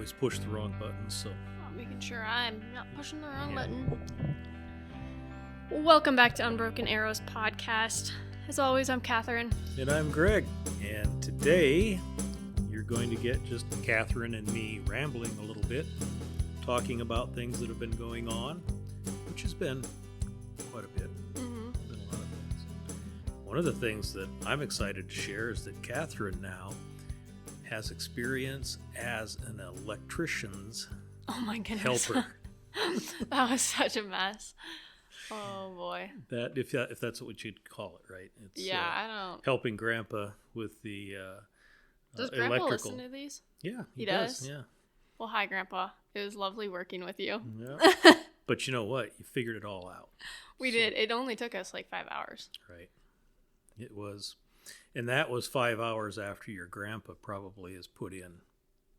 always push the wrong buttons, so... Making sure I'm not pushing the wrong button. Welcome back to Unbroken Arrows podcast. As always, I'm Catherine. And I'm Greg. And today, you're going to get just Catherine and me rambling a little bit, talking about things that have been going on, which has been quite a bit. Mm-hmm. Been a lot of things. One of the things that I'm excited to share is that Catherine now has experience as an electrician's Oh my goodness. helper. That was such a mess. Oh boy. That if that's what you'd call it, right? It's, I don't. helping Grandpa with the Does Grandpa electrical. listen to these? Yeah, He does? Yeah. Well, hi, Grandpa. It was lovely working with you. Yeah. But you know what? You figured it all out. We did. It only took us like 5 hours. Right. It was, and that was 5 hours after your grandpa probably has put in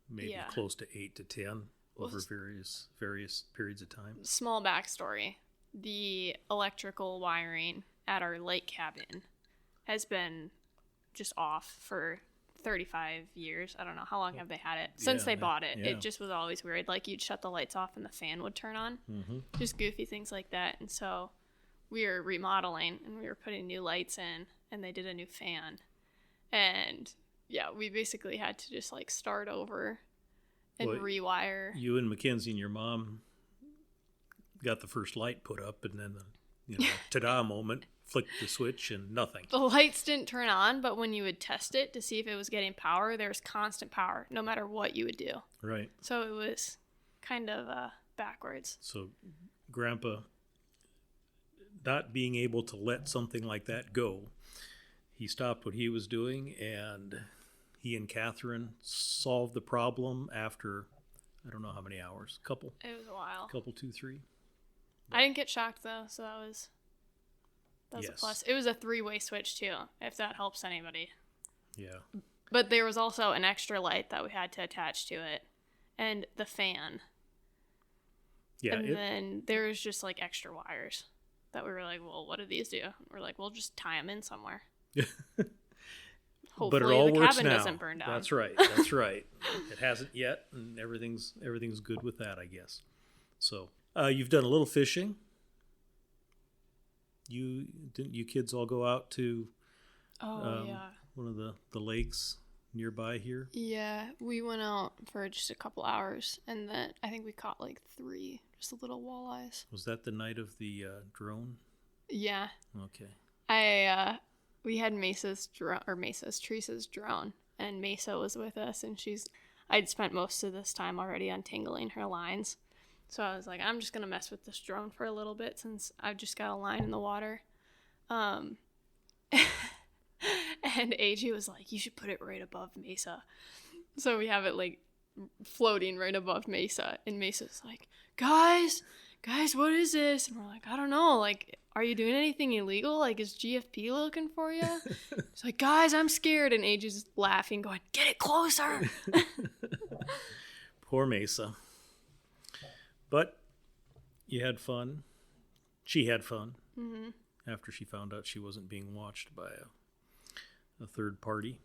maybe close to 8 to 10 over various periods of time. Small backstory. The electrical wiring at our lake cabin has been just off for 35 years. I don't know. How long have they had it? Since they bought it. Yeah. It just was always weird. Like, you'd shut the lights off and the fan would turn on. Mm-hmm. Just goofy things like that. And so we were remodeling and we were putting new lights in and they did a new fan. And yeah, we basically had to just like start over and rewire. You and Mackenzie and your mom got the first light put up, and then the ta-da moment, flicked the switch and nothing. The lights didn't turn on, but when you would test it to see if it was getting power, there was constant power no matter what you would do. Right. So it was kind of backwards. So Grandpa, not being able to let something like that go, he stopped what he was doing, and he and Catherine solved the problem after, I don't know how many hours, couple? It was a while. Couple, 2, 3? I didn't get shocked though, so that was Yes. a plus. It was a 3-way switch too, if that helps anybody. Yeah. But there was also an extra light that we had to attach to it, and the fan. Yeah. And then there was just like extra wires that we were like, well, what do these do? We're like, we'll just tie them in somewhere. Hopefully but it all the works cabin now. doesn't burn down. That's right. That's right. It hasn't yet, and everything's good with that, I guess. So you've done a little fishing. You kids all go out to one of the lakes nearby here? Yeah, we went out for just a couple hours, and then I think we caught like 3 just little walleyes. Was that the night of the drone? Yeah. Okay. We had Teresa's drone, and Mesa was with us, and I'd spent most of this time already untangling her lines. So I was like, I'm just going to mess with this drone for a little bit since I've just got a line in the water. And AJ was like, you should put it right above Mesa. So we have it like floating right above Mesa. And Mesa's like, guys, what is this? And we're like, I don't know. Like, are you doing anything illegal? Like, is GFP looking for you? It's like, guys, I'm scared. And AJ's laughing, going, get it closer. Poor Mesa. But you had fun. She had fun. Mm-hmm. After she found out she wasn't being watched by a third party.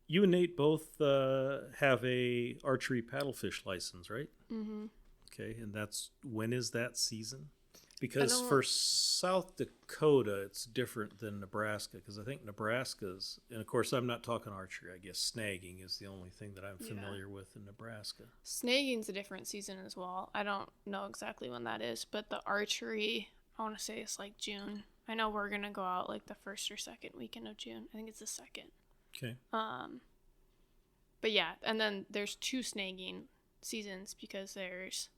You and Nate both have a archery paddlefish license, right? Mm-hmm. Okay, and when is that season? Because for South Dakota, it's different than Nebraska, because I think Nebraska's, and of course I'm not talking archery, I guess snagging is the only thing that I'm familiar with in Nebraska. Snagging's a different season as well. I don't know exactly when that is, but the archery, I want to say it's like June. I know we're going to go out like the first or second weekend of June. I think it's the second. Okay. But yeah, and then there's 2 snagging seasons because there's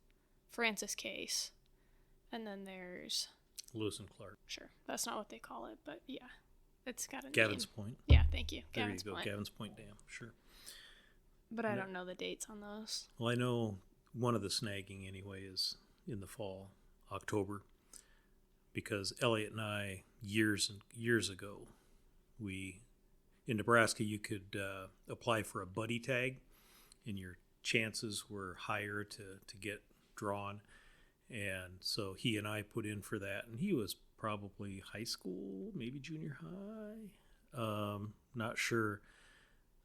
Francis Case. And then there's Lewis and Clark. Sure, that's not what they call it, but yeah, it's got a Gavin's name. Point. Yeah, thank you. There you go, Gavin's Point Dam. Sure. But I don't know the dates on those. Well, I know one of the snagging anyway is in the fall, October, because Elliot and I years and years ago, in Nebraska you could apply for a buddy tag, and your chances were higher to get drawn. And so he and I put in for that, and he was probably high school, maybe junior high, not sure,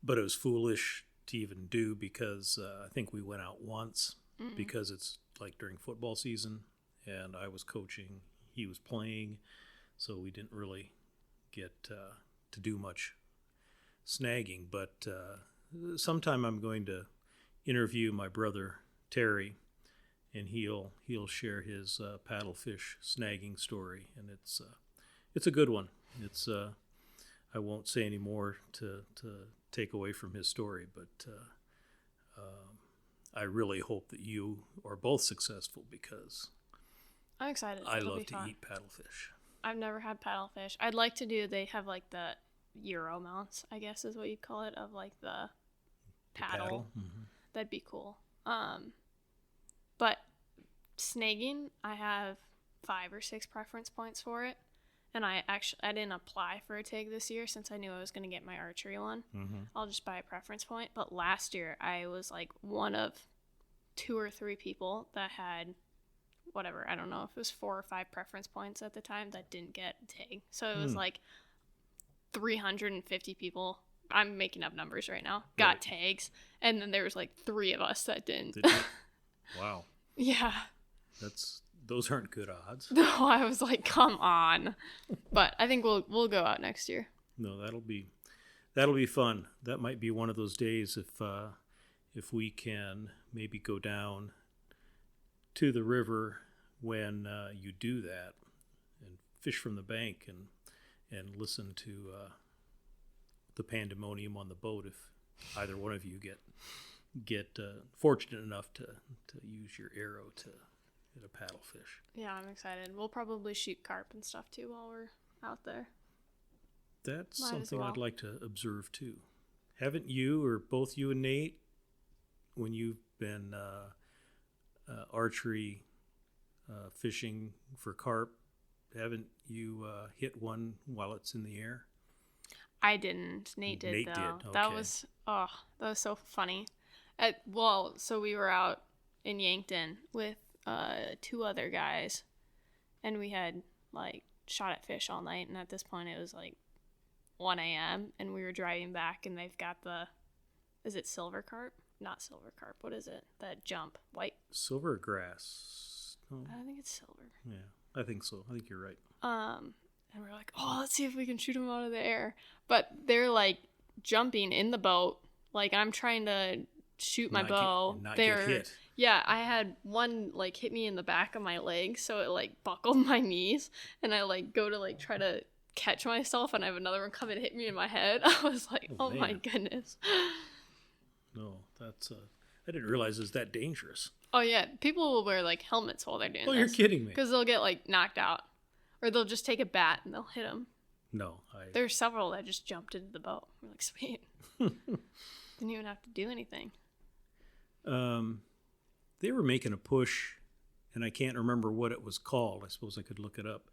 but it was foolish to even do because I think we went out once because it's like during football season and I was coaching, he was playing, so we didn't really get to do much snagging. But sometime I'm going to interview my brother Terry, and he'll share his paddlefish snagging story, and it's a good one. It's I won't say any more to take away from his story, but I really hope that you are both successful because I'm excited. I It'll love be to fun. eat paddlefish. I've never had paddlefish. I'd like to do. They have like the Euro mounts, I guess is what you'd call it, of like the paddle. Mm-hmm. That'd be cool. But snagging, I have 5 or 6 preference points for it. And I didn't apply for a TIG this year since I knew I was going to get my archery one. Mm-hmm. I'll just buy a preference point. But last year, I was like one of 2 or 3 people that had whatever. I don't know if it was 4 or 5 preference points at the time that didn't get a TIG. So it was like 350 people. I'm making up numbers right now. Got tags. And then there was like 3 of us that didn't. Wow. Yeah. Those aren't good odds. No, I was like, come on. But I think we'll go out next year. No, that'll be fun. That might be one of those days if we can maybe go down to the river when you do that and fish from the bank and listen to the pandemonium on the boat if either one of you get fortunate enough to use your arrow to hit a paddlefish. Yeah, I'm excited. We'll probably shoot carp and stuff too while we're out there. That's Might as something well. I'd like to observe too. Haven't you or both you and Nate, when you've been archery fishing for carp, haven't you hit one while it's in the air? I didn't. Nate did Nate though. did, That okay. was so funny. So we were out in Yankton with 2 other guys, and we had like shot at fish all night. And at this point, it was like 1 a.m. and we were driving back, and they've got is it silver carp? Not silver carp. What is it? That jump white. Silver grass. Oh, I think it's silver. yeah, I think so. I think you're right. And we're like, oh, let's see if we can shoot them out of the air. But they're like jumping in the boat. Like I'm trying to shoot my bow. Not get hit. Yeah, I had one like hit me in the back of my leg, so it like buckled my knees, and I like go to like try to catch myself, and I have another one come and hit me in my head. I was like, oh my man. goodness. No, that's I didn't realize it's that dangerous. Oh yeah, people will wear like helmets while they're doing Oh, this. you're kidding me. Because they'll get like knocked out, or they'll just take a bat and they'll hit them. No, There's several that just jumped into the boat. We're like, sweet. Didn't even have to do anything. They were making a push, and I can't remember what it was called. I suppose I could look it up.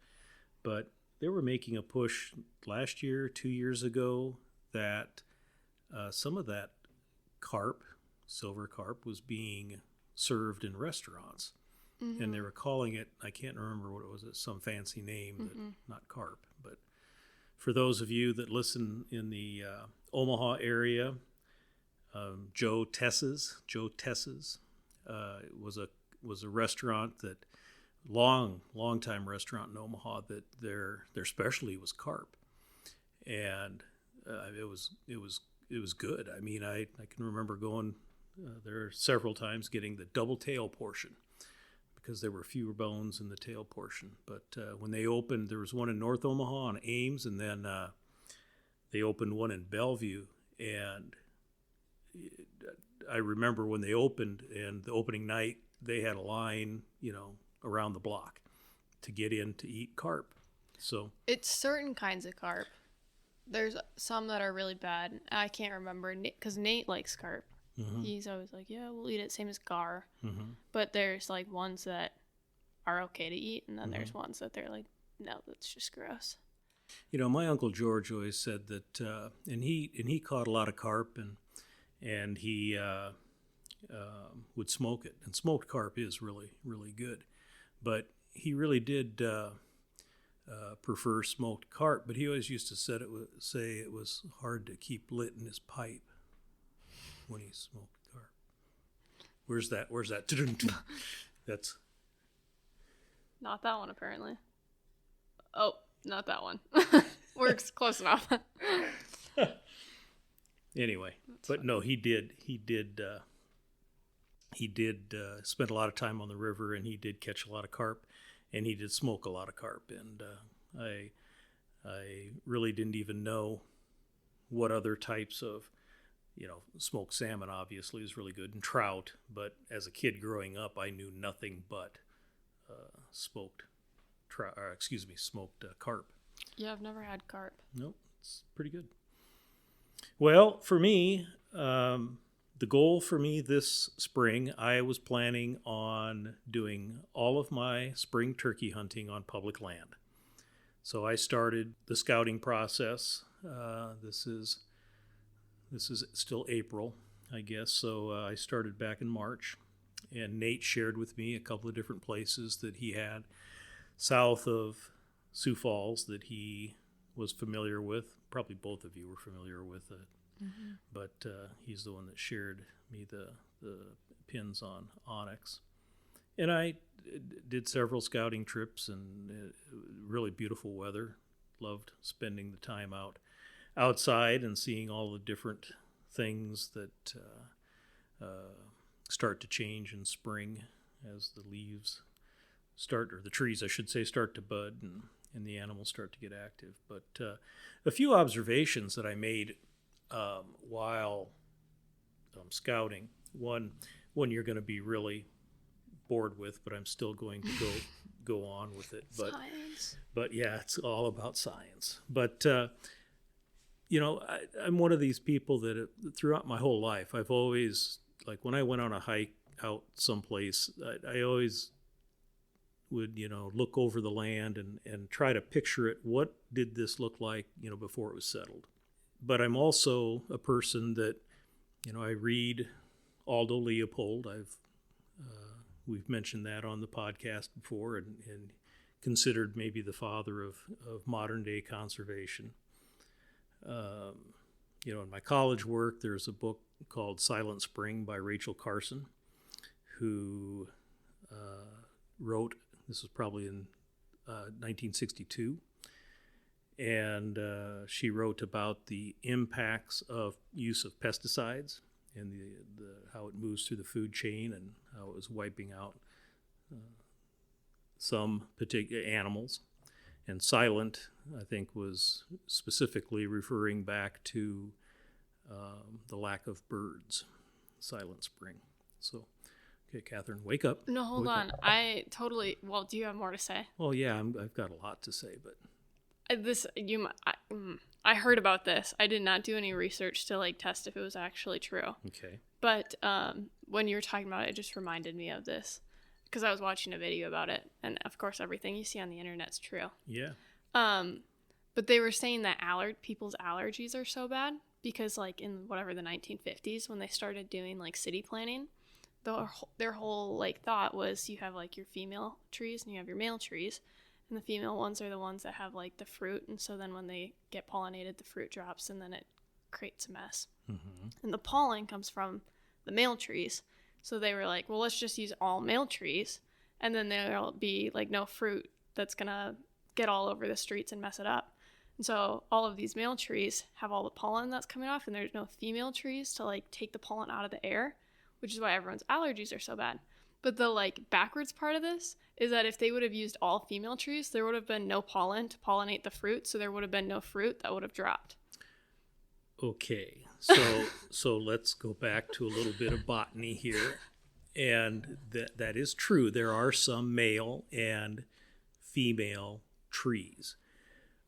But they were making a push last year, 2 years ago, that some of that carp, silver carp, was being served in restaurants. Mm-hmm. And they were calling it, I can't remember what it was, some fancy name, that, not carp. But for those of you that listen in the Omaha area, Joe Tess's was a restaurant that long time restaurant in Omaha that their specialty was carp, and it was good. I mean, I can remember going there several times, getting the double tail portion because there were fewer bones in the tail portion. But when they opened, there was one in North Omaha on Ames, and then they opened one in Bellevue, and I remember when they opened, and the opening night, they had a line, around the block to get in to eat carp. So It's certain kinds of carp. There's some that are really bad. I can't remember because Nate likes carp. mm-hmm. He's always like, yeah, we'll eat it. Same as gar. Mm-hmm. But there's like ones that are okay to eat, and then Mm-hmm. there's ones that they're like, no, that's just gross. My Uncle George always said that, and he caught a lot of carp, and he would smoke it. And smoked carp is really, really good. But he really did prefer smoked carp. But he always used to say it was hard to keep lit in his pipe. when he smoked carp. Where's that? That's Not that one, apparently. Oh, not that one. Works close enough. anyway. But no, he did. He did spend a lot of time on the river, and he did catch a lot of carp, and he did smoke a lot of carp. And I really didn't even know what other types of, smoked salmon obviously is really good, and trout. But as a kid growing up, I knew nothing but smoked carp. Yeah, I've never had carp. Nope, it's pretty good. Well, for me, the goal for me this spring, I was planning on doing all of my spring turkey hunting on public land. So I started the scouting process. This is still April, I guess. So I started back in March, and Nate shared with me a couple of different places that he had south of Sioux Falls that he was familiar with. Probably both of you were familiar with it. Mm-hmm. But he's the one that shared me the pins on onyx. And I did several scouting trips, and really beautiful weather. Loved spending the time outside and seeing all the different things that start to change in spring as the leaves start, or the trees, I should say, start to bud and the animals start to get active. But a few observations that I made while scouting. One you're going to be really bored with, but I'm still going to go on with it. Science. But yeah, it's all about science. But I'm one of these people that throughout my whole life, I've always, like when I went on a hike out someplace, I always would look over the land and try to picture it. What did this look like before it was settled? But I'm also a person that I read Aldo Leopold. We've mentioned that on the podcast before, and considered maybe the father of modern day conservation. In my college work, there's a book called Silent Spring by Rachel Carson, who wrote, this was probably in 1962, and she wrote about the impacts of use of pesticides and the how it moves through the food chain and how it was wiping out some particular animals. And silent, I think, was specifically referring back to the lack of birds. Silent Spring. So, okay, Catherine, wake up. No, hold on. Well, do you have more to say? Well, yeah, I've got a lot to say, but I heard about this. I did not do any research to test if it was actually true. Okay. But when you were talking about it, it just reminded me of this because I was watching a video about it, and of course, everything you see on the internet's true. Yeah. But they were saying that people's allergies are so bad because, in whatever the 1950s, when they started doing city planning, their whole thought was you have your female trees and you have your male trees. And the female ones are the ones that have the fruit, and so then when they get pollinated, the fruit drops, and then it creates a mess. Mm-hmm. And the pollen comes from the male trees, so they were like, well, let's just use all male trees, and then there'll be no fruit that's gonna get all over the streets and mess it up. And so all of these male trees have all the pollen that's coming off, and there's no female trees to take the pollen out of the air, which is why everyone's allergies are so bad. But the backwards part of this is that if they would have used all female trees, there would have been no pollen to pollinate the fruit, so there would have been no fruit that would have dropped. Okay, so let's go back to a little bit of botany here, and that is true. There are some male and female trees,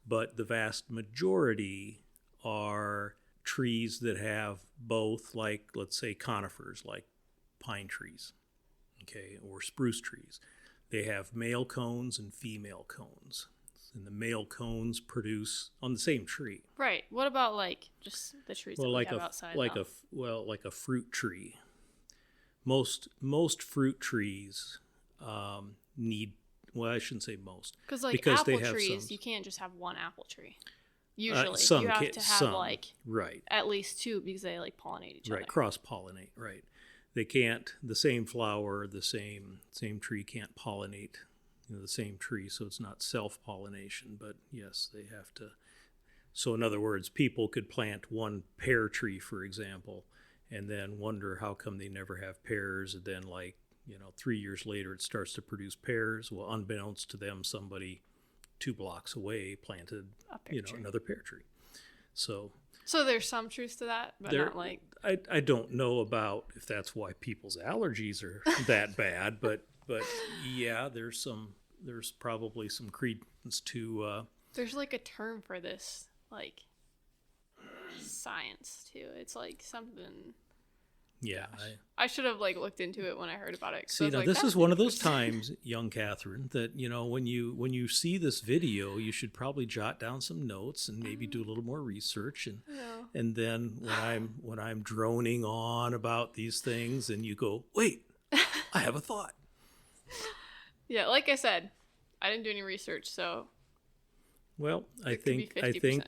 but the vast majority are trees that have both, let's say conifers, like pine trees. Okay, or spruce trees. They have male cones and female cones. And the male cones produce on the same tree. Right. What about just the trees that we have outside? Like a fruit tree. Most fruit trees need, well, I shouldn't say most. Because apple trees, you can't just have one apple tree. Usually, some you have can, to have some, like right, at least two because they like pollinate each right, other. cross pollinate, right. They can't, the same flower, the same tree can't pollinate, the same tree, so it's not self pollination. But yes, they have to. So in other words, people could plant one pear tree, for example, and then wonder how come they never have pears, and then 3 years later it starts to produce pears. Well, unbeknownst to them, somebody 2 blocks away planted A pear tree. another pear tree. So there's some truth to that, but not like. I don't know about if that's why people's allergies are that bad, but yeah, there's probably some credence to. There's like a term for this, like science too. It's like something. Yeah, I should have like looked into it when I heard about it. See, now this is one of those times, young Catherine, that when you see this video, you should probably jot down some notes and maybe do a little more research, and then when I'm droning on about these things, and you go, wait, I have a thought. Yeah, like I said, I didn't do any research, so. Well, I think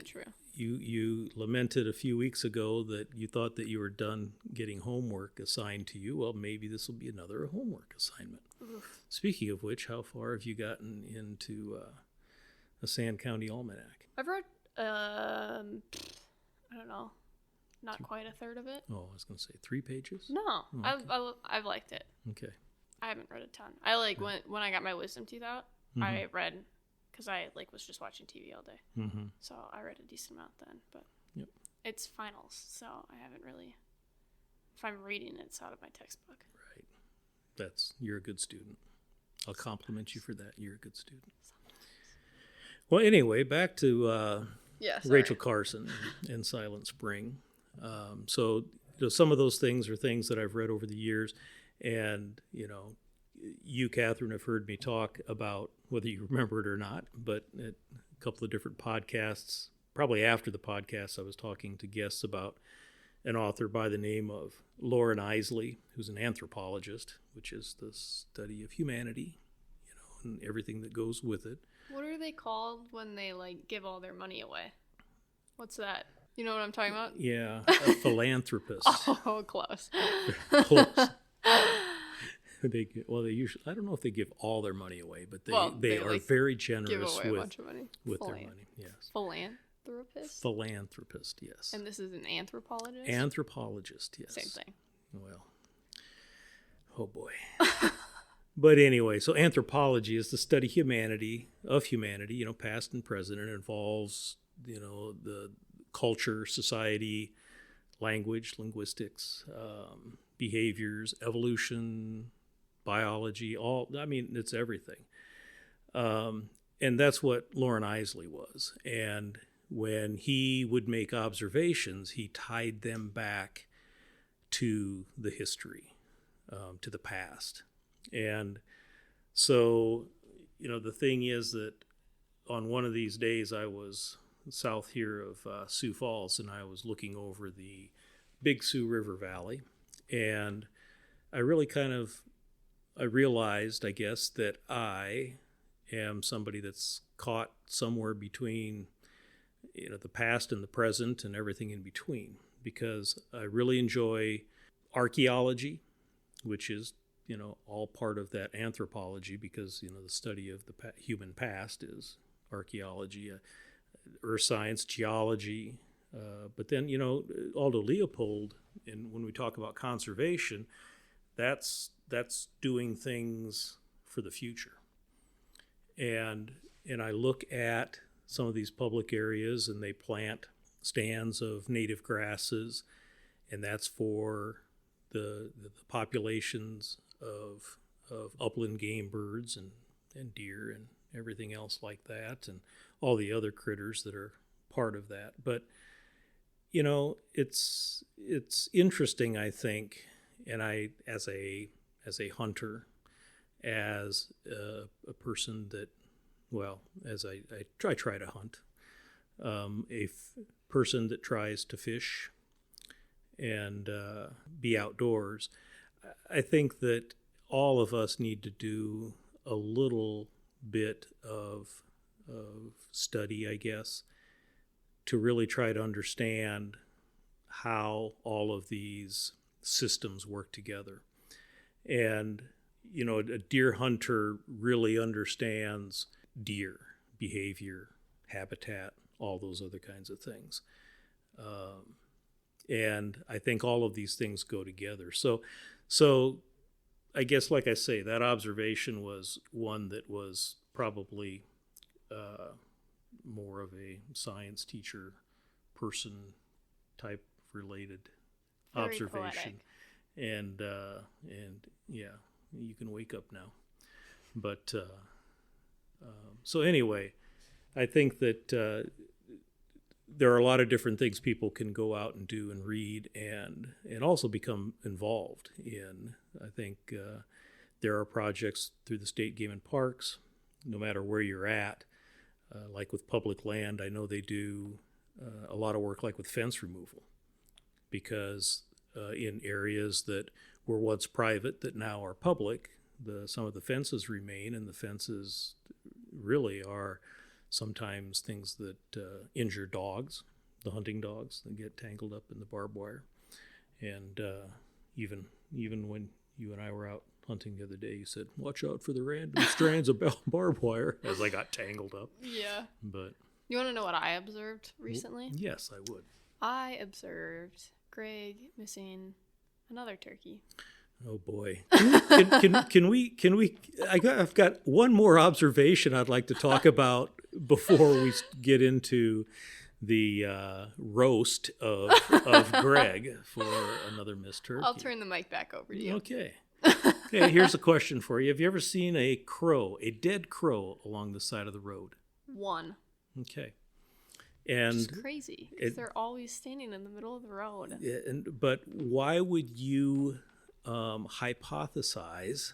true. You lamented a few weeks ago that you thought that you were done getting homework assigned to you. Well, maybe this will be another homework assignment. Oof. Speaking of which, how far have you gotten into a Sand County Almanac? I've read, I don't know, not quite a third of it. Oh, I was going to say 3 pages? No, Oh, okay. I've liked it. Okay. I haven't read a ton. I when I got my wisdom teeth out, I read. Because I was just watching TV all day, so I read a decent amount then. But it's finals, so I haven't really. If I'm reading, it's out of my textbook. Right, you're a good student. I'll compliment you for that. You're a good student. Well, anyway, back to Rachel Carson and Silent Spring. So some of those things are things that I've read over the years, and you, Catherine, have heard me talk about, whether you remember it or not, but at a couple of different podcasts, probably after the podcast, I was talking to guests about an author by the name of Lauren Isley, who's an anthropologist, which is the study of humanity, and everything that goes with it. What are they called when they give all their money away? What's that? You know what I'm talking about? Yeah, a philanthropist. Oh, close. Close. They usually, I don't know if they give all their money away, but they are very generous give away a bunch of money. With their money. Yes. Philanthropist, yes. And this is an anthropologist? Anthropologist, yes. Same thing. Well, oh boy. But anyway, so anthropology is the study of humanity, past and present. It involves, the culture, society, language, linguistics, behaviors, evolution, biology, it's everything. And that's what Lauren Isley was. And when he would make observations, he tied them back to the history, to the past. And so, the thing is that on one of these days I was south here of Sioux Falls, and I was looking over the Big Sioux River Valley, and I really I realized, I guess, that I am somebody that's caught somewhere between, the past and the present and everything in between, because I really enjoy archaeology, which is, all part of that anthropology, because, the study of the human past is archaeology, earth science, geology. But then, Aldo Leopold, and when we talk about conservation, that's doing things for the future. And I look at some of these public areas, and they plant stands of native grasses, and that's for the populations of upland game birds and deer and everything else like that, and all the other critters that are part of that. But it's interesting, I think, and I as a hunter, as a person that, as I try to hunt, person that tries to fish and be outdoors. I think that all of us need to do a little bit of study, I guess, to really try to understand how all of these systems work together. And, a deer hunter really understands deer behavior, habitat, all those other kinds of things. And I think all of these things go together. So I guess, like I say, that observation was one that was probably more of a science teacher person type related Very observation. poetic. And yeah, you can wake up now. But so anyway, I think that there are a lot of different things people can go out and do and read and also become involved in. I think there are projects through the state game and parks, no matter where you're at. Like with public land, I know they do a lot of work like with fence removal, because in areas that were once private that now are public, some of the fences remain, and the fences really are sometimes things that injure dogs, the hunting dogs that get tangled up in the barbed wire. And even when you and I were out hunting the other day, you said, "Watch out for the random strands of barbed wire," as I got tangled up. Yeah. But you want to know what I observed recently? Yes, I would. I observed Greg missing another turkey. Oh boy! Can we? I've got one more observation I'd like to talk about before we get into the roast of Greg for another missed turkey. I'll turn the mic back over to you. Okay. Okay. Here's a question for you. Have you ever seen a dead crow along the side of the road? One. Okay. And it's crazy because they're always standing in the middle of the road. But why would you hypothesize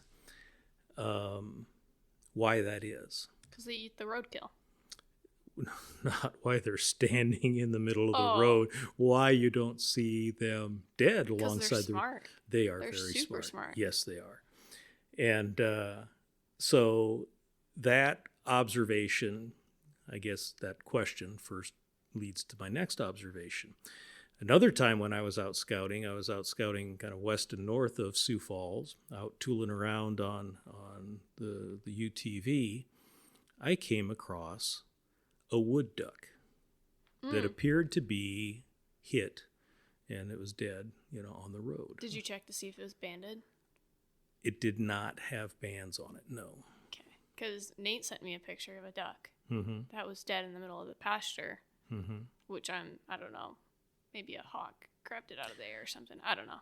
why that is? Because they eat the roadkill. Not why they're standing in the middle of the road. Why you don't see them dead alongside the road. They are very super smart. Yes, they are. And so that observation, I guess that question first leads to my next observation. Another time when I was out scouting kind of west and north of Sioux Falls, out tooling around on the UTV, I came across a wood duck that appeared to be hit, and it was dead, on the road. Did you check to see if it was banded? It did not have bands on it, no. Okay, because Nate sent me a picture of a duck Mm-hmm. that was dead in the middle of the pasture, Mm-hmm. which I don't know, maybe a hawk grabbed it out of the air or something. I don't know.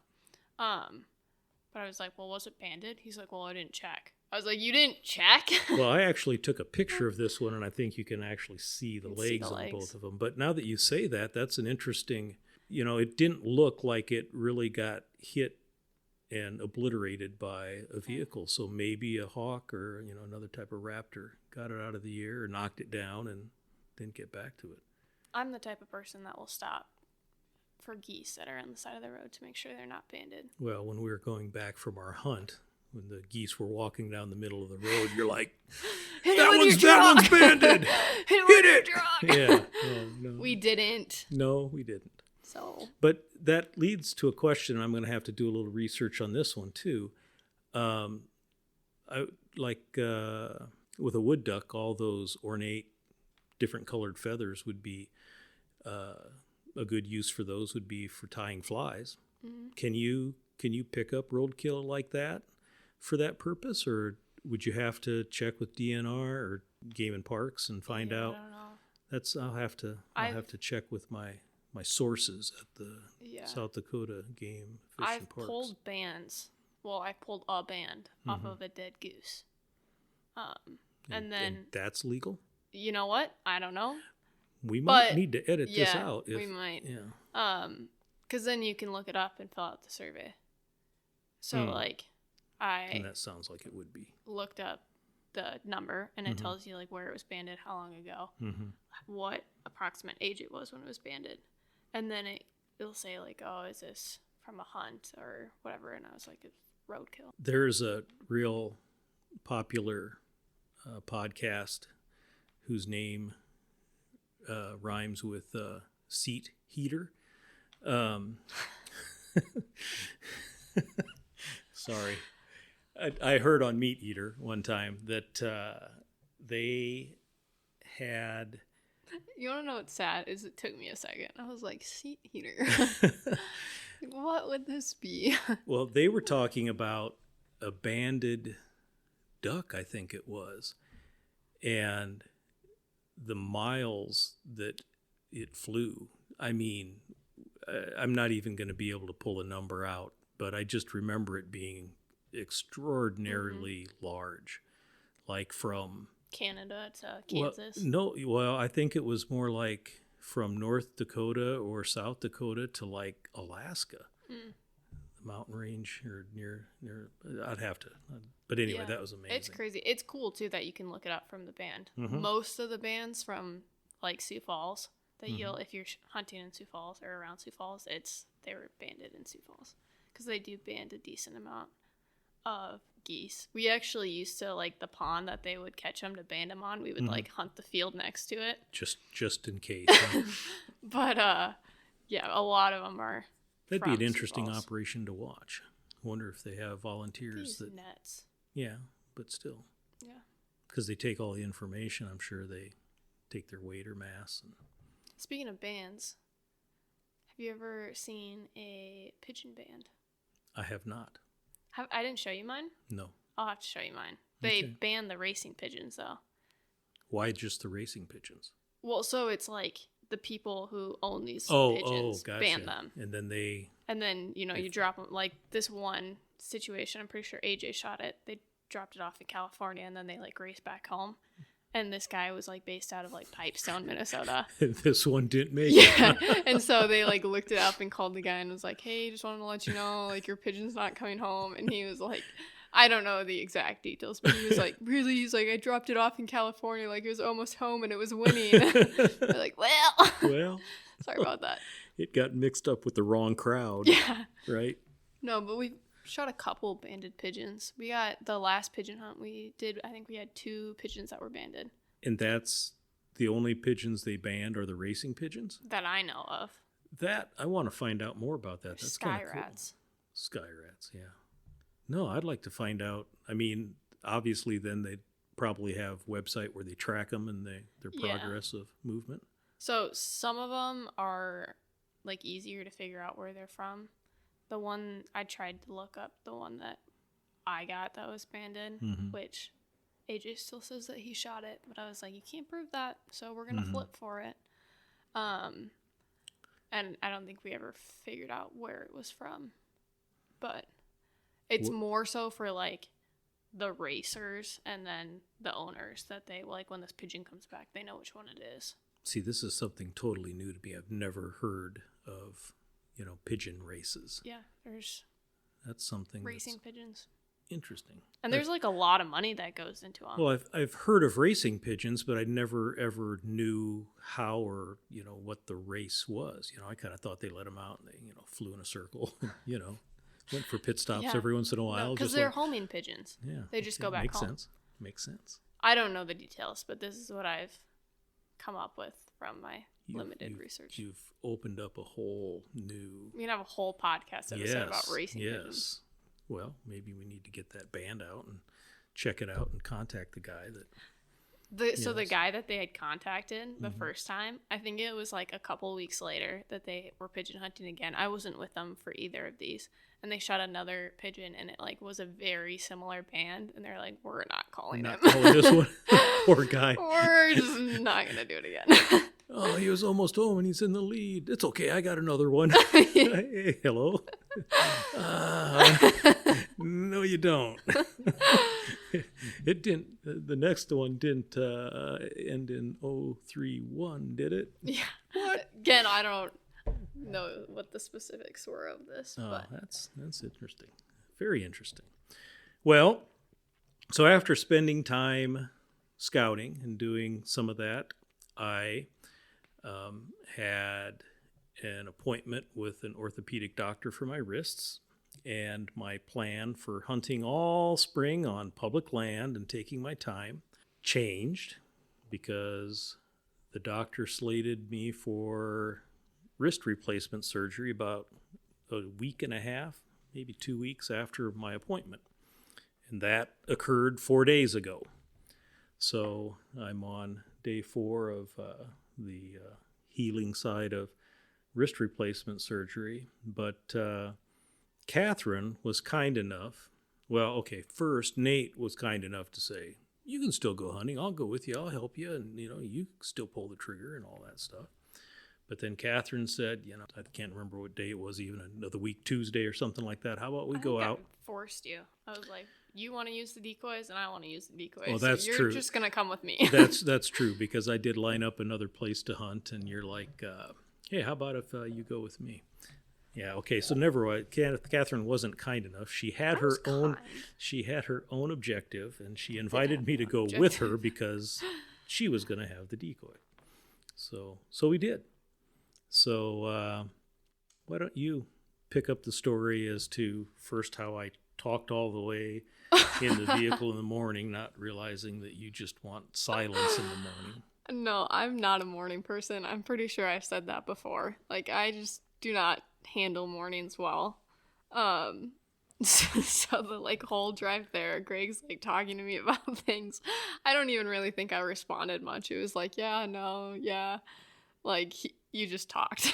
But I was like, well, was it banded? He's like, well, I didn't check. I was like, you didn't check? Well, I actually took a picture of this one, and I think you can actually see the legs on both of them. But now that you say that, that's an interesting, it didn't look like it really got hit and obliterated by a vehicle. So maybe a hawk or, another type of raptor got it out of the air or knocked it down and didn't get back to it. I'm the type of person that will stop for geese that are on the side of the road to make sure they're not banded. Well, when we were going back from our hunt, when the geese were walking down the middle of the road, you're like, that one's banded. Hit it. Yeah. No. We didn't. No, we didn't. So. But that leads to a question. I'm going to have to do a little research on this one too. With a wood duck, all those ornate, different colored feathers would be a good use for those would be for tying flies. Mm-hmm. Can you pick up roadkill like that for that purpose, or would you have to check with DNR or Game and Parks and find out? I don't know. I'll have to check with my sources at the South Dakota Game Fish and Parks. I've pulled bands. Well, I pulled a band off of a dead goose. And that's legal? You know what? I don't know. We might need to edit this out. We might. Yeah. Because then you can look it up and fill out the survey. So, and that sounds like it would be. Looked up the number, and it tells you, where it was banded, how long ago, what approximate age it was when it was banded. And then it'll say, oh, is this from a hunt or whatever? And I was like, it's roadkill. There's a real popular podcast whose name rhymes with seat heater. Um, sorry. I heard on Meat Eater one time that they had. You want to know what's sad is it took me a second. I was like, seat heater. What would this be? Well, they were talking about a banded duck, I think it was, and the miles that it flew. I mean, I'm not even going to be able to pull a number out, but I just remember it being extraordinarily large, like from Canada to Kansas. well, I think it was more like from North Dakota or South Dakota to like Alaska, the mountain range or near. I'd have to, but anyway, Yeah. that was amazing. It's crazy. It's cool too that you can look it up from the band. Mhm. Most of the bands from like Sioux Falls that you'll if you're hunting in Sioux Falls or around Sioux Falls, they were banded in Sioux Falls because they do band a decent amount of geese. We actually used to like the pond that they would catch them to band them on. We would like hunt the field next to it. Just in case. Huh? But yeah, a lot of them are. That'd be from an Sioux interesting Falls. operation to watch. Wonder if they have volunteers These that. nets. Yeah, but still, Yeah. because they take all the information. I'm sure they take their weight or mass. And Speaking of bands, have you ever seen a pigeon band? I have not. I didn't show you mine. No. I'll have to show you mine. They Okay. banned the racing pigeons though. Why just the racing pigeons? Well, so it's like the people who own these Oh, pigeons gotcha. ban them, And then they. and then you drop them. Like this one situation, I'm pretty sure AJ shot it. They dropped it off in California, and then they like raced back home. And this guy was like based out of like Pipestone, Minnesota. This one didn't make it. Yeah, and so they like looked it up and called the guy and was like, "Hey, just wanted to let you know, like your pigeon's not coming home." And he was like, I don't know the exact details, but he was like, "Really?" He's like, "I dropped it off in California, like it was almost home and it was winning." They're like, "Well, Well, sorry about that." it got mixed up with the wrong crowd. Yeah, Right? no, but we shot a couple banded pigeons. We got the last pigeon hunt we did. I think we had 2 pigeons that were banded And that's the only pigeons they banned are the racing pigeons? that I know of. That, I want to find out more about that. That's Sky kind of cool. rats. Sky rats, yeah. No, I'd like to find out. I mean, obviously, then they'd probably have website where they track them and their Yeah. progress of movement. So some of them are like easier to figure out where they're from. The one I tried to look up, the one that I got that was banded, Mhm. which AJ still says that he shot it, but I was like, you can't prove that, so we're gonna flip for it. And I don't think we ever figured out where it was from, but it's more so for like the racers and then the owners that they like when this pigeon comes back, they know which one it is. See, this is something totally new to me. I've never heard of, pigeon races. Yeah, there's That's something racing that's pigeons. interesting. And there's like a lot of money that goes into them. Well, I've heard of racing pigeons, but I never ever knew how or what the race was. I kind of thought they let them out and they flew in a circle. Went for pit stops Yeah. every once in a while. Because just they're like, homing pigeons. yeah, They just okay, go back makes home. sense. Makes sense. I don't know the details, but this is what I've come up with from my limited research. You've opened up a whole new. We can have a whole podcast episode about racing yes. pigeons. Well, maybe we need to get that band out and check it out and contact the guy that. So the Yes. guy that they had contacted the first time, I think it was like a couple weeks later that they were pigeon hunting again. I wasn't with them for either of these. And they shot another pigeon and it like was a very similar band. And they're like, we're not calling Not him. calling this one. Poor guy. We're just not going to do it again. Oh, he was almost home and he's in the lead. It's okay. I got another one. Hey, hello. No, you don't. It didn't. The next one didn't end in 031, did it? Yeah. What? Again, I don't know what the specifics were of this, Oh, but that's interesting. Very interesting. Well, so after spending time scouting and doing some of that, I had an appointment with an orthopedic doctor for my wrists, and my plan for hunting all spring on public land and taking my time changed because the doctor slated me for wrist replacement surgery about a week and a half, maybe 2 weeks after my appointment. And that occurred 4 days ago. So I'm on day 4 of the healing side of wrist replacement surgery. But Catherine was kind enough. Well, okay, first Nate was kind enough to say, you can still go hunting. I'll go with you. I'll help you. And, you can still pull the trigger and all that stuff. But then Catherine said, I can't remember what day it was, even another week, Tuesday or something like that. How about we go out? I forced you. I was like, you want to use the decoys and I want to use the decoys. Well, that's so you're true. just going to come with me. That's true, because I did line up another place to hunt, and you're like, hey, how about if you go with me? Yeah, okay, so never mind. Catherine wasn't kind enough. She had her own objective, and she invited me to go with her because she was going to have the decoy. So we did. So why don't you pick up the story as to first how I talked all the way in the vehicle in the morning, not realizing that you just want silence in the morning. No, I'm not a morning person. I'm pretty sure I've said that before. Like, I just do not handle mornings well. So the whole drive there, Greg's talking to me about things. I don't even really think I responded much. It was like, yeah, no, yeah. You just talked.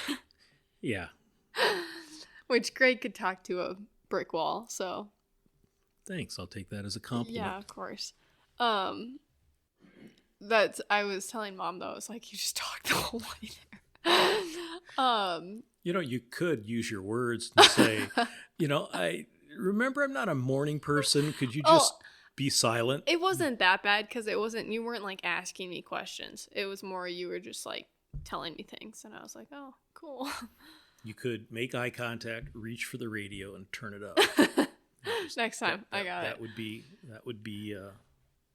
Yeah. Which Greg could talk to a brick wall, so. Thanks. I'll take that as a compliment. Yeah, of course. I was telling Mom, though, I was like, you just talked the whole way there. You could use your words and say, I remember I'm not a morning person. Could you just be silent? It wasn't that bad because you weren't asking me questions. It was more you were just telling me things. And I was like, oh, cool. You could make eye contact, reach for the radio, and turn it up. Next time, I got it. That would be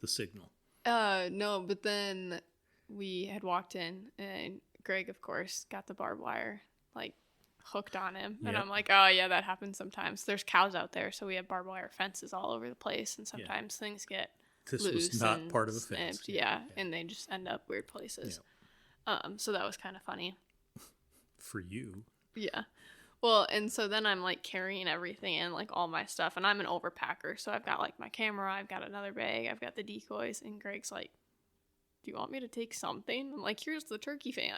the signal. No, but then we had walked in, and Greg, of course, got the barbed wire hooked on him, and I'm like, oh yeah, that happens sometimes. There's cows out there, so we have barbed wire fences all over the place, and sometimes things get this loose was not part of the fence. And they just end up weird places. So that was kind of funny. For you. Yeah. Well, and so then I'm carrying everything in, all my stuff, and I'm an overpacker, so I've got my camera, I've got another bag, I've got the decoys, and Greg's like, do you want me to take something? I'm like, here's the turkey fan.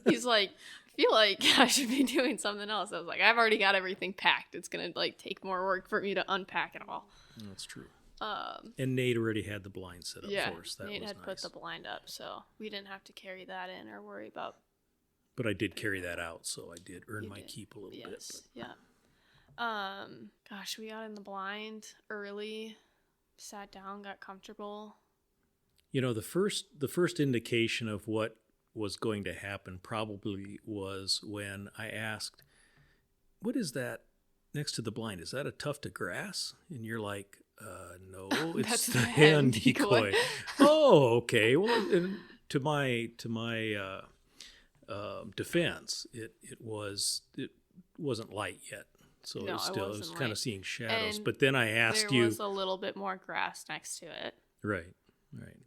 He's like, I feel like I should be doing something else. I was like, I've already got everything packed. It's gonna take more work for me to unpack it all. That's true. And Nate already had the blind set up for us. Nate had put the blind up, so we didn't have to carry that in or worry about. But I did carry that out, so I did earn my keep a little bit. But. Yeah. Gosh, we got in the blind early, sat down, got comfortable. The first indication of what was going to happen probably was when I asked, what is that next to the blind? Is that a tuft of grass? And you're like, no, it's the hen decoy. Oh, okay. Well, and to my defense, it wasn't light yet, so no, it was kind of seeing shadows. And but then I asked there was a little bit more grass next to it. Right.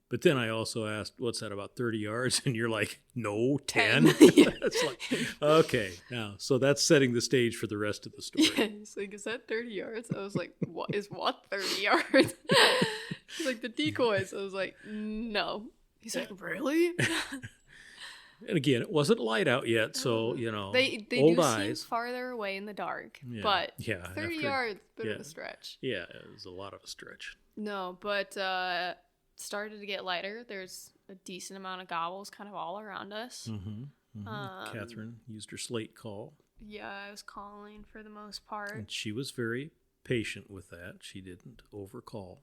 But then I also asked, what's that, about 30 yards? And you're like, no, 10. It's like, okay, now, so that's setting the stage for the rest of the story. Yeah, he's like, is that 30 yards? I was like, what 30 yards? He's like, the decoys. I was like, no. He's like, really? And again, it wasn't light out yet, so, they old do eyes. Seem farther away in the dark, but 30 yards, bit of a stretch. Yeah, it was a lot of a stretch. No, but started to get lighter. There's a decent amount of gobbles kind of all around us. Mm-hmm. Catherine used her slate call. Yeah, I was calling for the most part. And she was very patient with that. She didn't overcall.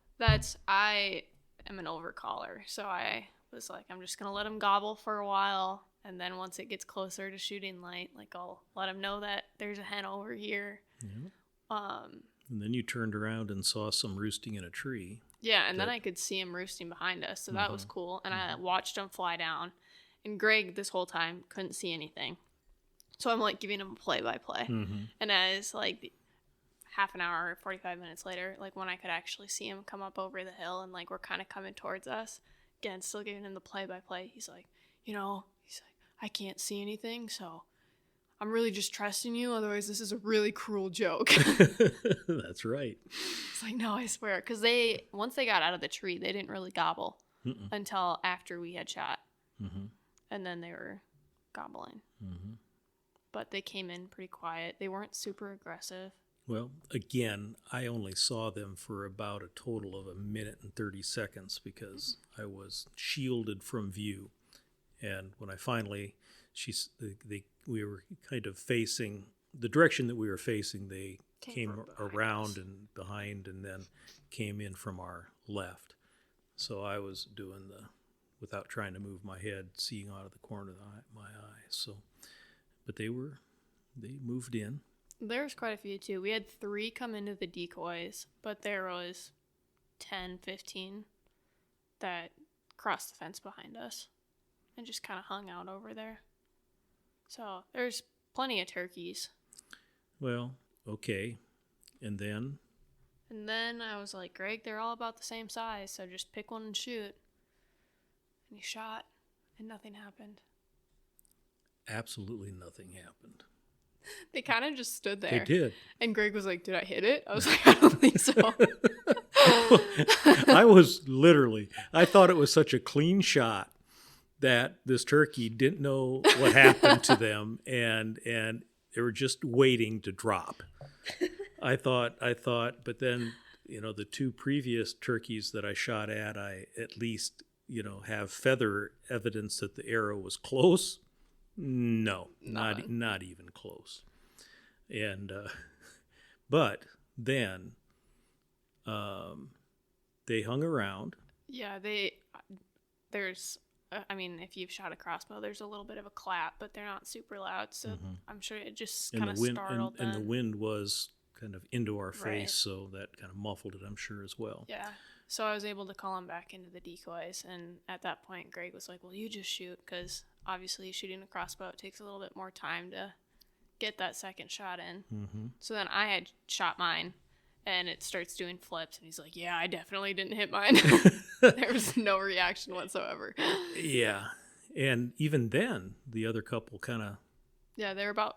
I am an overcaller, so I was like, I'm just going to let him gobble for a while, and then once it gets closer to shooting light, I'll let him know that there's a hen over here. Yeah. And then you turned around and saw some roosting in a tree. Yeah, and then I could see him roosting behind us, so that was cool. And I watched him fly down. And Greg, this whole time, couldn't see anything. So I'm, giving him a play-by-play. Mm-hmm. And as, half an hour or 45 minutes later, when I could actually see him come up over the hill and, we're kind of coming towards us, again, still giving him the play-by-play, he's like, he's like, I can't see anything, so I'm really just trusting you. Otherwise, this is a really cruel joke. That's right. It's like, no, I swear. Because once they got out of the tree, they didn't really gobble until after we had shot. Mm-hmm. And then they were gobbling. Mm-hmm. But they came in pretty quiet. They weren't super aggressive. Well, again, I only saw them for about a total of 1 minute and 30 seconds because I was shielded from view. And when I finally, we were kind of facing the direction that we were facing. They came around us. and behind, and then came in from our left. So I was doing without trying to move my head, seeing out of the corner of my eye. So, but they moved in. There's quite a few, too. We had 3 come into the decoys, but there was 10, 15 that crossed the fence behind us and just kind of hung out over there. So there's plenty of turkeys. Well, okay. And then I was like, Greg, they're all about the same size, so just pick one and shoot. And he shot, and nothing happened. absolutely nothing happened. They kind of just stood there. They did. And Greg was like, did I hit it? I was like, I don't think so. I thought it was such a clean shot that this turkey didn't know what happened to them, and they were just waiting to drop. I thought, but then, the 2 previous turkeys that I shot I at least, have feather evidence that the arrow was close. No, not even close. And, but then, they hung around. Yeah, there's, if you've shot a crossbow, there's a little bit of a clap, but they're not super loud. So I'm sure it just kind of startled them. And the wind was kind of into our face, right. So that kind of muffled it, I'm sure, as well. Yeah. So I was able to call them back into the decoys. And at that point, Greg was like, well, you just shoot, because obviously shooting a crossbow, it takes a little bit more time to get that second shot in. Mm-hmm. So then I had shot mine, and it starts doing flips, and he's like, yeah, I definitely didn't hit mine. There was no reaction whatsoever. Yeah. And even then, the other couple kind of... Yeah, they were about,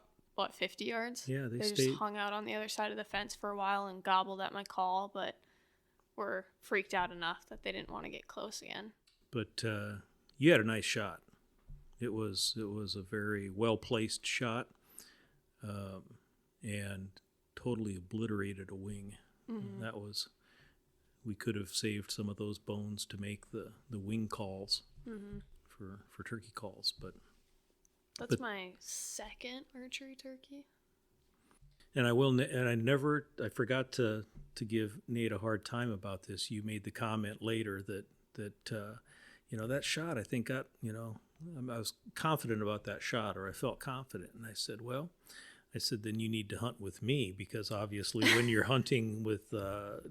50 yards? Yeah, they stayed... just hung out on the other side of the fence for a while and gobbled at my call, but were freaked out enough that they didn't want to get close again. But you had a nice shot. It was a very well-placed shot, and totally obliterated a wing. Mm-hmm. That was... We could have saved some of those bones to make the wing calls for turkey calls, but that's my second archery turkey. And I forgot to give Nate a hard time about this. You made the comment later that that shot I think got, I was confident about that shot, or I felt confident, and I said, then you need to hunt with me, because obviously when you're hunting with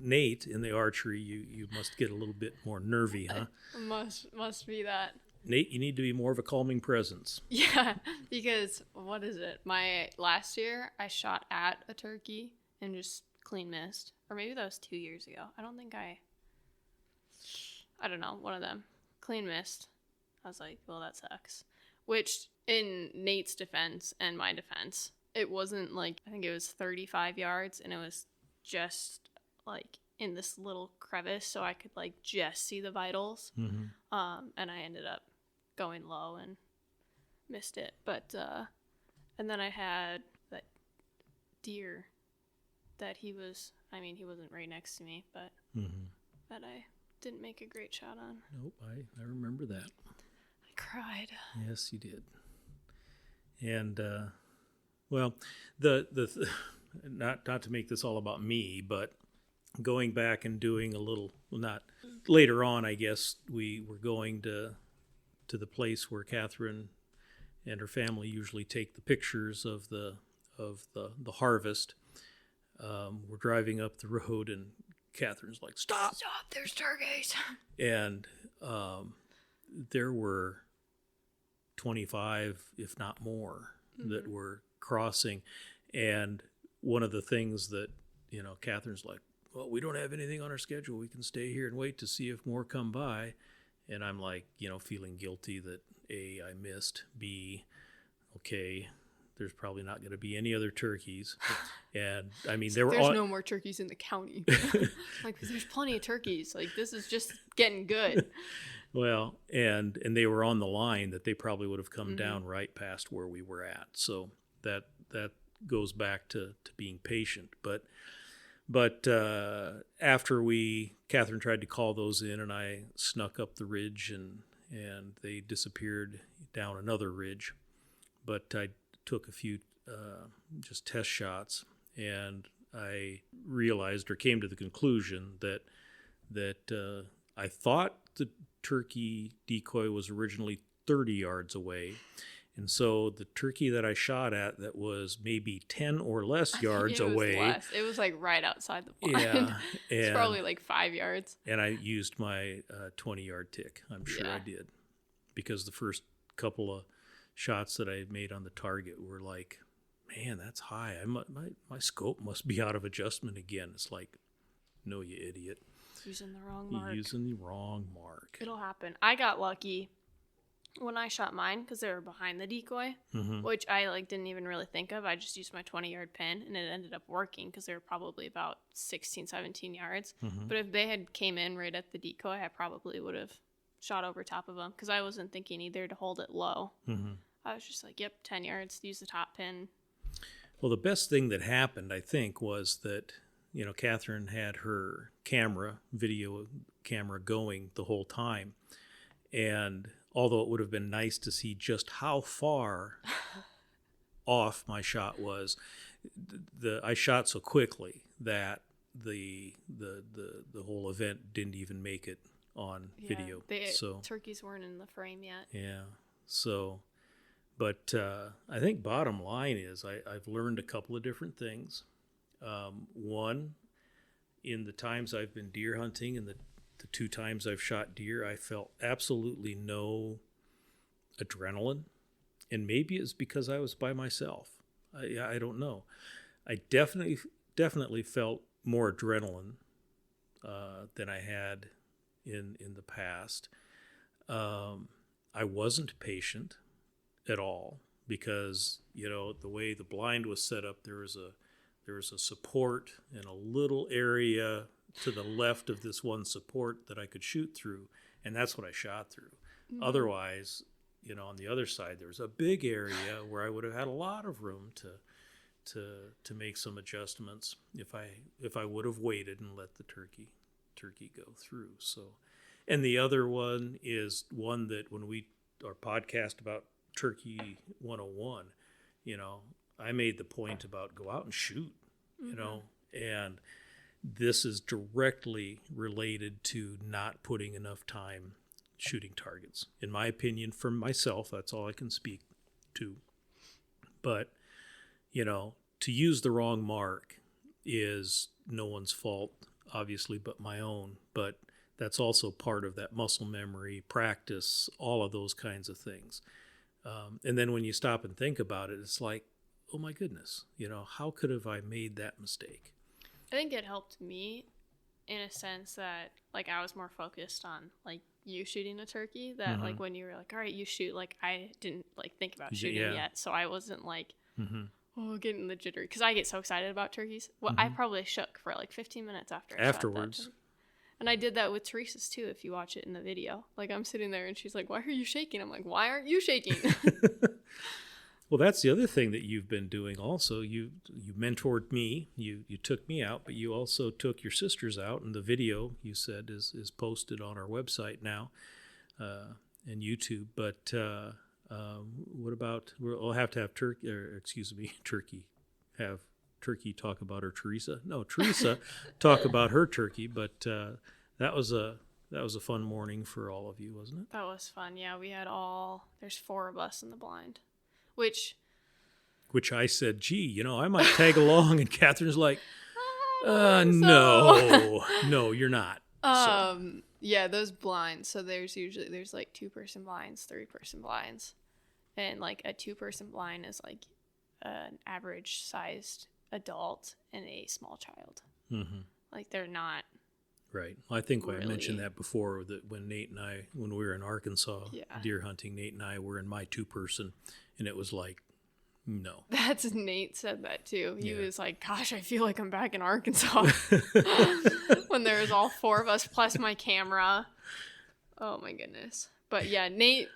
Nate in the archery, you must get a little bit more nervy, huh? Must be that. Nate, you need to be more of a calming presence. Yeah, because what is it? Last year I shot at a turkey and just clean missed, or maybe that was 2 years ago. I don't know, one of them. Clean missed. I was like, well, that sucks. Which, in Nate's defense and my defense, it wasn't I think it was 35 yards, and it was just in this little crevice, so I could just see the vitals. Mm-hmm. And I ended up going low and missed it. But and then I had that deer that he wasn't right next to me, but that I didn't make a great shot on. Nope, I remember that. I cried. Yes, you did. And well, not to make this all about me, but going back and doing a little, not later on, I guess we were going to the place where Catherine and her family usually take the pictures of the harvest. We're driving up the road, and Catherine's like, "Stop! There's turkeys!" And there were 25, if not more, that were crossing. And one of the things that, Catherine's like, well, we don't have anything on our schedule. We can stay here and wait to see if more come by. And I'm like, feeling guilty that A, I missed. B, okay, there's probably not going to be any other turkeys. And I mean, there were there's no more turkeys in the county. Like, there's plenty of turkeys. Like, this is just getting good. Well, and they were on the line that they probably would have come down right past where we were at. So that goes back to being patient. But after Catherine tried to call those in, and I snuck up the ridge, and they disappeared down another ridge. But I took a few just test shots, and I realized or came to the conclusion that I thought the turkey decoy was originally 30 yards away. And so the turkey that I shot at that was maybe 10 or less yards away. Less. It was like right outside the blind. Yeah. It's probably like 5 yards. And I used my 20-yard tick. I'm sure I did. Because the first couple of shots that I made on the target were like, man, that's high. My scope must be out of adjustment again. It's like, no, you idiot. Using the wrong mark. You're using the wrong mark. It'll happen. I got lucky when I shot mine because they were behind the decoy, which I like didn't even really think of. I just used my 20-yard pin, and it ended up working because they were probably about 16, 17 yards. But if they had came in right at the decoy, I probably would have shot over top of them because I wasn't thinking either to hold it low. I was just like, yep, 10 yards, use the top pin. Well, the best thing that happened, I think, was that, you know, Catherine had her video camera going the whole time. And although it would have been nice to see just how far off my shot was, I shot so quickly that the whole event didn't even make it on video. So turkeys weren't in the frame yet. Yeah. So, but I think bottom line is I've learned a couple of different things. One, in the times I've been deer hunting and the 2 times I've shot deer, I felt absolutely no adrenaline. And maybe it's because I was by myself. I don't know. I definitely felt more adrenaline than I had in the past. I wasn't patient at all because, you know, the way the blind was set up, there was a support in a little area to the left of this one support that I could shoot through, and that's what I shot through. Otherwise, you know, on the other side, there was a big area where I would have had a lot of room to make some adjustments if I would have waited and let the turkey go through. So, and the other one is one that when our podcast about Turkey 101, you know, I made the point about go out and shoot, you know, and this is directly related to not putting enough time shooting targets. In my opinion, from myself, that's all I can speak to. But, you know, to use the wrong mark is no one's fault, obviously, but my own. But that's also part of that muscle memory, practice, all of those kinds of things. And then when you stop and think about it, it's like, oh my goodness, you know, how could have I made that mistake? I think it helped me in a sense that, like, I was more focused on, like, you shooting a turkey, that, like, when you were like, all right, you shoot, like, I didn't, like, think about shooting yet, so I wasn't, like, getting the jittery, because I get so excited about turkeys. Well, I probably shook for, like, 15 minutes afterwards. Shot that. And I did that with Teresa's, too, if you watch it in the video. Like, I'm sitting there, and she's like, why are you shaking? I'm like, why aren't you shaking? Well, that's the other thing that you've been doing also. You mentored me. You took me out, but you also took your sisters out. And the video, you said, is posted on our website now and YouTube. But what about, we'll have to have Turkey have Turkey talk about her Teresa. No, Teresa talk about her turkey. But that was a fun morning for all of you, wasn't it? That was fun. Yeah, we had there's 4 of us in the blind. Which I said, gee, you know, I might tag along. And Catherine's like, no, you're not. Yeah, those blinds. So there's like 2-person blinds, 3-person blinds. And like a 2-person blind is like an average sized adult and a small child. Like they're not Right. I think I mentioned really. that before, that when when we were in Arkansas Yeah. deer hunting, Nate and I were in my 2-person, and it was like, no. That's Nate said that too. He Yeah. was like, "Gosh, I feel like I'm back in Arkansas." When there was all 4 of us plus my camera. Oh my goodness. But yeah, Nate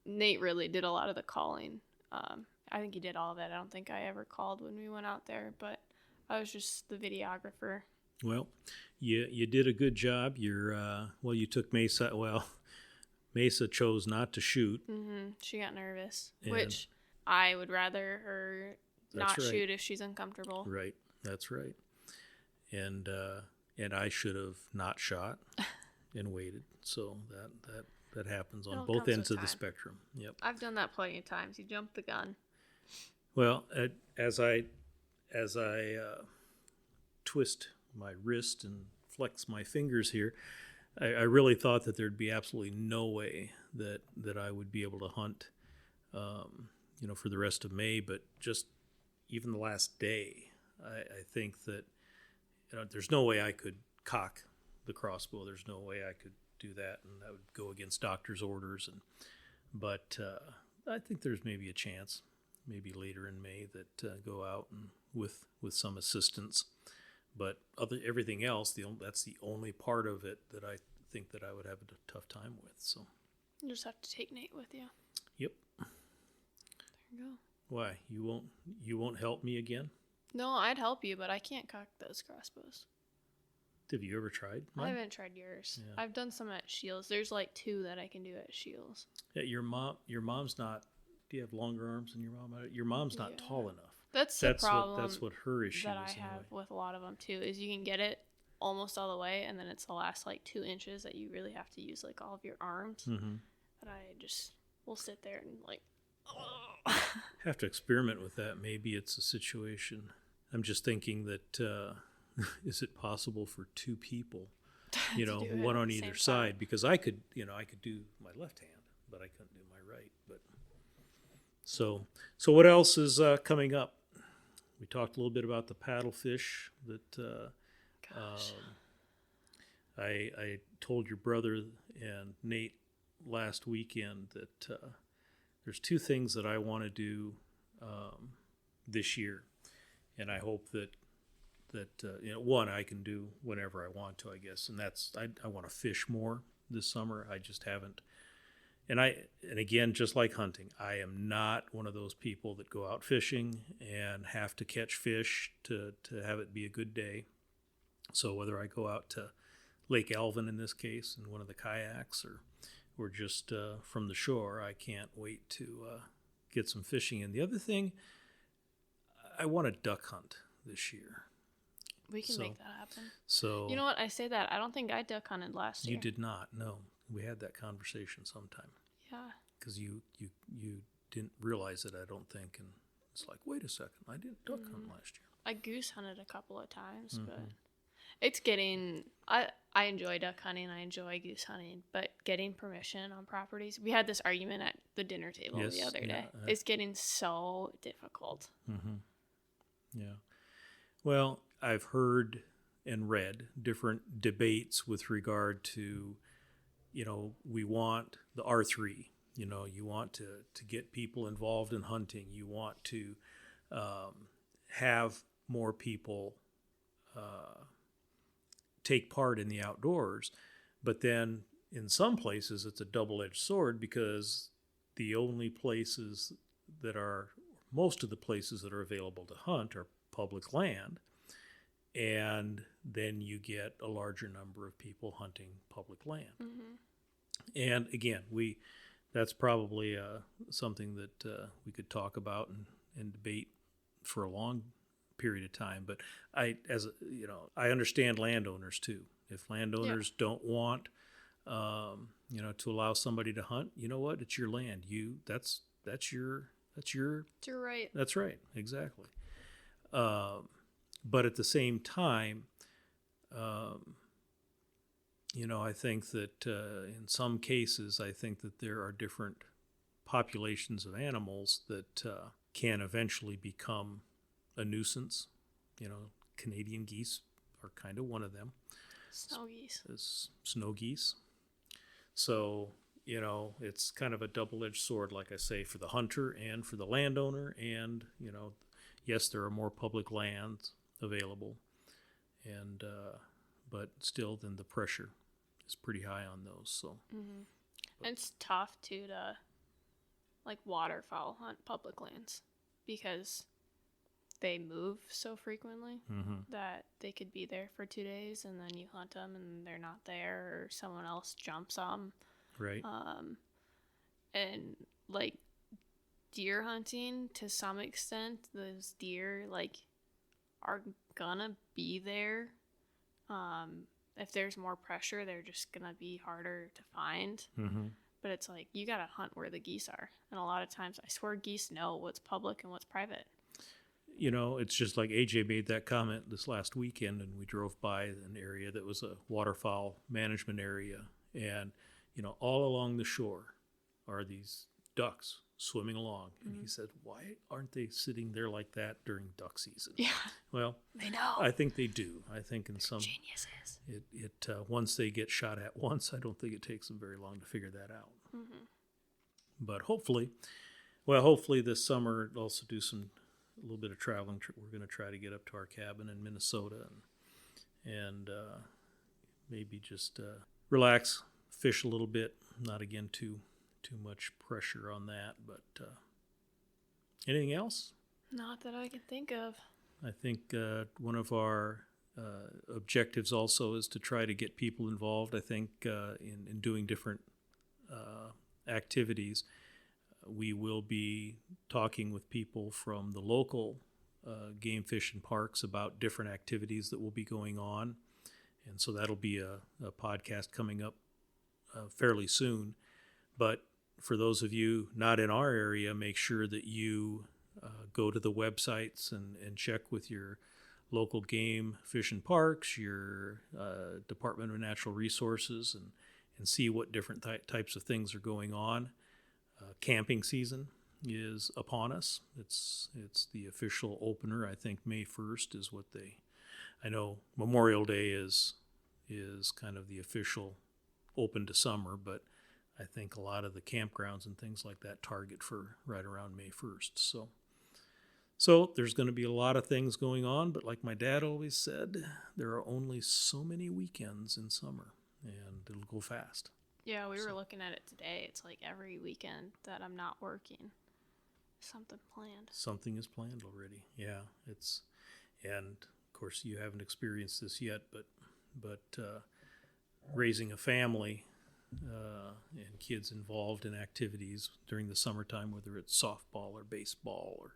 really did a lot of the calling. I think he did all of it. I don't think I ever called when we went out there, but I was just the videographer. Well, you did a good job. You took Mesa. Well, Mesa chose not to shoot. She got nervous, And which I would rather her that's not right. shoot if she's uncomfortable. Right. That's right. And I should have not shot and waited. So that happens on It all both comes ends with of the time. spectrum. Yep. I've done that plenty of times. You jump the gun. Well, as I twist my wrist and flex my fingers here, I really thought that there'd be absolutely no way that I would be able to hunt, for the rest of May. But just even the last day, I think that there's no way I could cock the crossbow. There's no way I could do that, and that would go against doctor's orders. But I think there's maybe a chance, maybe later in May, that go out and with some assistance. But everything else, that's the only part of it that I think that I would have a tough time with. So You just have to take Nate with you. yep. There you go. Why you won't help me again? No, I'd help you, but I can't cock those crossbows. Have you ever tried I mine? haven't tried yours. Yeah. I've done some at Shields. There's like 2 that I can do at Shields. Yeah, your mom's not. Do you have longer arms than your mom? Your mom's not Yeah. tall enough. That's the problem. That's what her issue that I is. have Anyway. with a lot of them too. Is you can get it almost all the way, and then it's the last like 2 inches that you really have to use like all of your arms. Mm-hmm. That I just will sit there and like. Have to experiment with that. Maybe it's a situation. I'm just thinking that is it possible for 2 people, to do it one at on the either same side? time. Because I could do my left hand, but I couldn't do my right. But so what else is coming up? We talked a little bit about the paddlefish that Gosh. I told your brother and Nate last weekend that there's 2 things that I want to do this year, and I hope that one I can do whenever I want to, I guess, and that's I want to fish more this summer. I just haven't, and again, just like hunting, I am not one of those people that go out fishing and have to catch fish to have it be a good day. So whether I go out to Lake Alvin in this case in one of the kayaks or just from the shore, I can't wait to get some fishing in. The other thing, I want to duck hunt this year. We can make that happen. So You know what? I say that. I don't think I duck hunted last year. you did not. No, we had that conversation sometime Yeah. because you didn't realize it. I don't think, and it's like, wait a second, I didn't duck hunt last year. I goose hunted a couple of times, but Mhm. it's getting. I enjoy duck hunting. I enjoy goose hunting, but getting permission on properties. We had this argument at the dinner table the Yes, other yeah, day. It's getting so difficult. Mm-hmm. Yeah. Well, I've heard and read different debates with regard to, we want the R3. You want to get people involved in hunting. You want to have more people take part in the outdoors. But then in some places it's a double-edged sword because most of the places that are available to hunt are public land. And then you get a larger number of people hunting public land. Mm-hmm. And again, that's probably something that we could talk about and debate for a long period of time. But I understand landowners too. If landowners don't want, to allow somebody to hunt, you know what? It's your land. That's your. You're right. That's right. Exactly. But at the same time, I think that in some cases, I think that there are different populations of animals that can eventually become a nuisance. Canadian geese are kind of one of them. Snow geese. as snow geese. So, it's kind of a double-edged sword, like I say, for the hunter and for the landowner. And, yes, there are more public lands available, and but still, then the pressure is pretty high on those. So, And it's tough too to like waterfowl hunt public lands because they move so frequently that they could be there for 2 days and then you hunt them and they're not there or someone else jumps them. right. And like deer hunting to some extent, those deer like are gonna be there. If there's more pressure, they're just gonna be harder to find. But it's like you gotta hunt where the geese are, and a lot of times I swear geese know what's public and what's private. It's just like AJ made that comment this last weekend, and we drove by an area that was a waterfowl management area, and all along the shore are these ducks swimming along, and he said, "Why aren't they sitting there like that during duck season?" Yeah, Well, they know. I think they do. I think in some Geniuses. it once they get shot at once, I don't think it takes them very long to figure that out. But hopefully this summer I'll also do a little bit of traveling. We're going to try to get up to our cabin in Minnesota and maybe just relax, fish a little bit. Not again too much pressure on that. But anything else? Not that I can think of. I think one of our objectives also is to try to get people involved. I think in doing different activities. We will be talking with people from the local game fish and parks about different activities that will be going on. And so that'll be a podcast coming up fairly soon. But for those of you not in our area, make sure that you go to the websites and check with your local game fish and parks, your Department of Natural Resources, and see what different types of things are going on. Camping season is upon us. It's the official opener. I think May 1st is what I know Memorial Day is kind of the official open to summer, but I think a lot of the campgrounds and things like that target for right around May 1st. So there's going to be a lot of things going on, but like my dad always said, there are only so many weekends in summer, and it'll go fast. Yeah, we were looking at it today. It's like every weekend that I'm not working, something planned. Something is planned already. Yeah, and of course you haven't experienced this yet, but raising a family and kids involved in activities during the summertime, whether it's softball or baseball or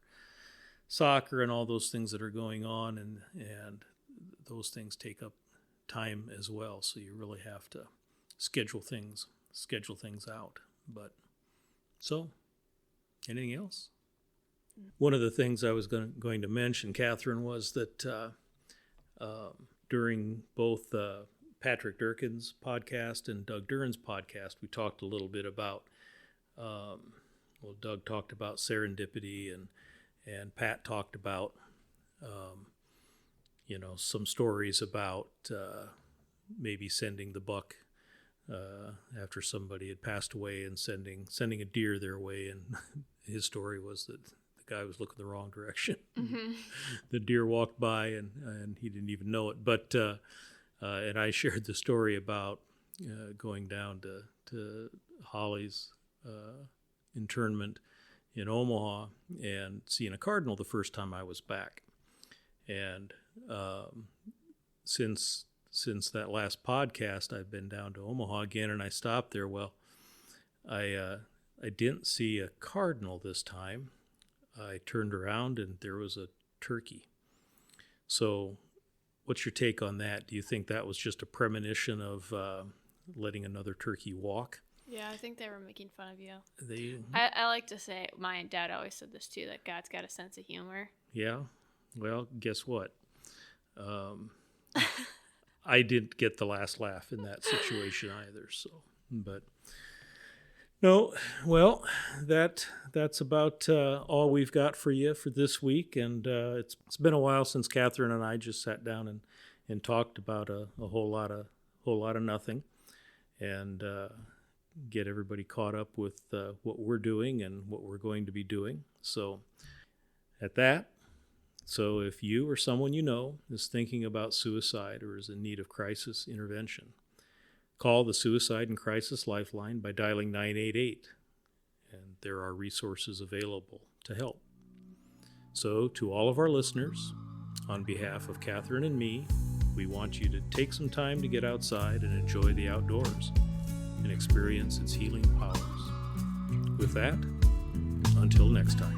soccer and all those things that are going on, and those things take up time as well. So you really have to schedule things out. But so, anything else? One of the things I was going to mention, Catherine, was that during both Patrick Durkin's podcast and Doug Duran's podcast, we talked a little bit about, Doug talked about serendipity and Pat talked about, some stories about maybe sending the buck after somebody had passed away and sending a deer their way. And his story was that the guy was looking the wrong direction. The deer walked by and he didn't even know it. But and I shared the story about going down to Holly's internment in Omaha and seeing a cardinal the first time I was back. And since that last podcast, I've been down to Omaha again, and I stopped there. Well, I didn't see a cardinal this time. I turned around, and there was a turkey. So what's your take on that? Do you think that was just a premonition of letting another turkey walk? Yeah, I think they were making fun of you. They. I like to say, my dad always said this too, that God's got a sense of humor. Yeah. Well, guess what? I didn't get the last laugh in that situation either. So, but no. Well, that's about all we've got for you for this week, and it's been a while since Catherine and I just sat down and talked about a whole lot of nothing, and get everybody caught up with what we're doing and what we're going to be doing. So at that, so if you or someone you know is thinking about suicide or is in need of crisis intervention, call the Suicide and Crisis Lifeline by dialing 988, and there are resources available to help. So to all of our listeners, on behalf of Catherine and me, we want you to take some time to get outside and enjoy the outdoors and experience its healing powers. With that, until next time.